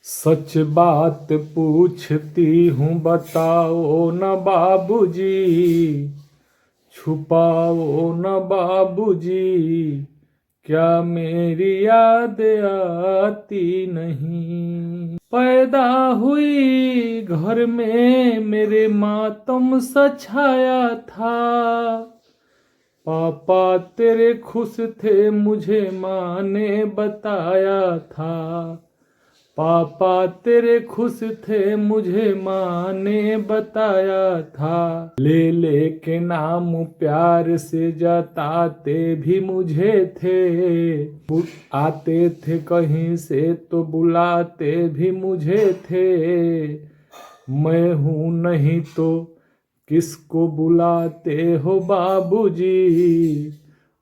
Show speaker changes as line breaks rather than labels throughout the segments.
सच बात पूछती हूँ बताओ न बाबूजी, छुपाओ न बाबूजी, क्या मेरी याद आती नहीं। पैदा हुई घर में मेरे मातम सा छाया था, पापा तेरे खुश थे मुझे माँ ने बताया था। पापा तेरे खुश थे मुझे माँ ने बताया था। ले ले के नाम प्यार से जताते भी मुझे थे, आते थे कहीं से तो बुलाते भी मुझे थे। मैं हूँ नहीं तो किसको बुलाते हो बाबूजी,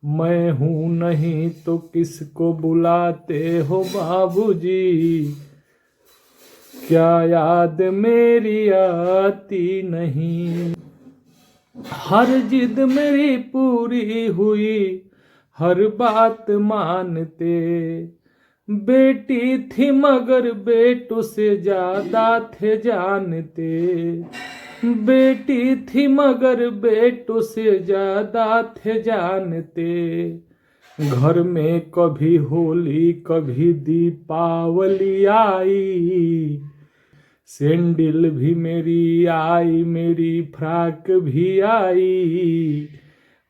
मैं हूँ नहीं तो किसको बुलाते हो बाबूजी, क्या याद मेरी आती नहीं। हर जिद मेरी पूरी हुई, हर बात मानते, बेटी थी मगर बेटों से ज्यादा थे जानते। बेटी थी मगर बेटों से ज्यादा थे जानते। घर में कभी होली कभी दीपावली आई, सैंडल भी मेरी आई मेरी फ्रॉक भी आई।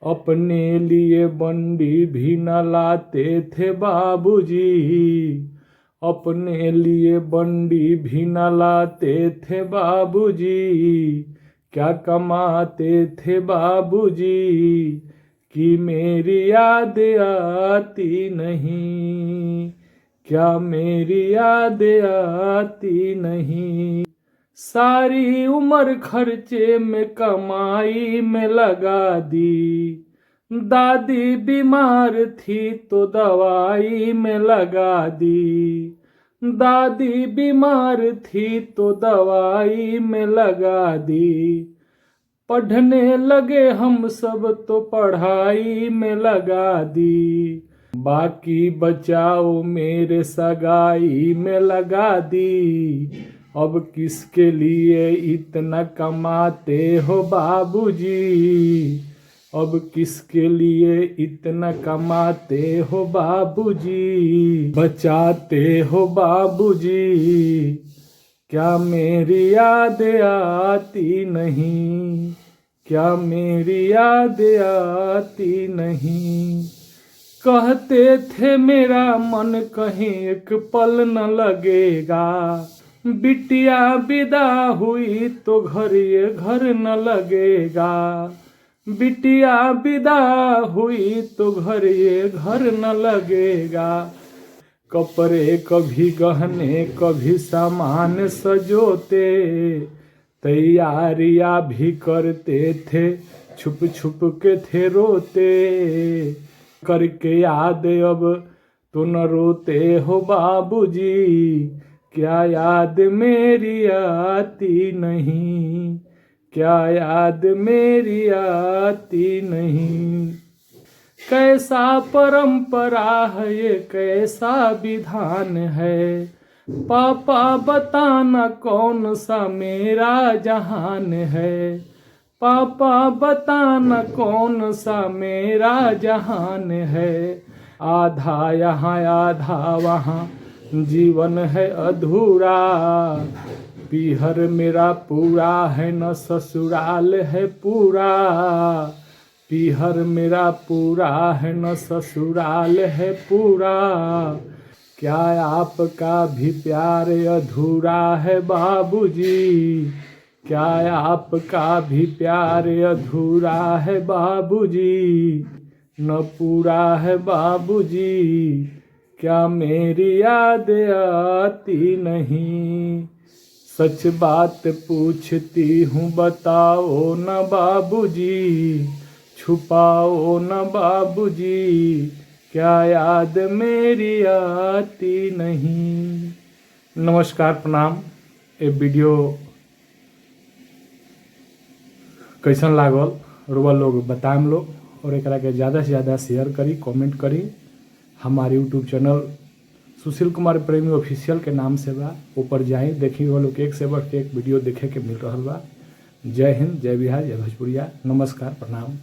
अपने लिए बंडी भी न लाते थे बाबूजी, अपने लिए बंडी भी न लाते थे बाबूजी, क्या कमाते थे बाबूजी, कि मेरी याद आती नहीं, क्या मेरी याद आती नहीं। सारी उम्र खर्चे में कमाई में लगा दी, दादी बीमार थी तो दवाई में लगा दी। दादी बीमार थी तो दवाई में लगा दी। पढ़ने लगे हम सब तो पढ़ाई में लगा दी। बाकी बचाओ मेरे सगाई में लगा दी। अब किसके लिए इतना कमाते हो बाबूजी, अब किसके लिए इतना कमाते हो बाबूजी, बचाते हो बाबूजी, क्या मेरी याद आती नहीं, क्या मेरी याद आती नहीं। कहते थे मेरा मन कहीं एक पल न लगेगा, बिटिया विदा हुई तो घर ये घर न लगेगा। बिटिया विदा हुई तो घर ये घर न लगेगा। कपड़े कभी गहने कभी सामान सजोते, तैयारियां भी करते थे छुप छुप के थे रोते। करके याद अब तो न रोते हो बाबूजी, क्या याद मेरी आती नहीं, क्या याद मेरी आती नहीं। कैसा परंपरा है ये कैसा विधान है, पापा बताना कौन सा मेरा जहान है। पापा बताना कौन सा मेरा जहान है। आधा यहाँ आधा वहाँ जीवन है अधूरा, पीहर मेरा पूरा है न ससुराल है पूरा। पीहर मेरा पूरा है न ससुराल है पूरा, क्या आपका भी प्यार अधूरा है बाबूजी, क्या आपका भी प्यार अधूरा है बाबूजी, न पूरा है बाबूजी, क्या मेरी याद आती नहीं। सच बात पूछती हूँ बताओ न बाबूजी, छुपाओ न बाबूजी, क्या याद मेरी आती नहीं। नमस्कार, प्रणाम। ये वीडियो कैसन लागल रुआ लोग बताएम लोग, और एकरा के ज़्यादा से ज़्यादा शेयर करी, कमेंट करी। हमारे यूट्यूब चैनल सुशील कुमार प्रेमी ऑफिशियल के नाम से बा, ऊपर जाई देखी वो लोग एक से बढ़ के एक वीडियो देखे के मिल रहा बा। जय हिंद, जय बिहार, जय भोजपुरिया, नमस्कार, प्रणाम।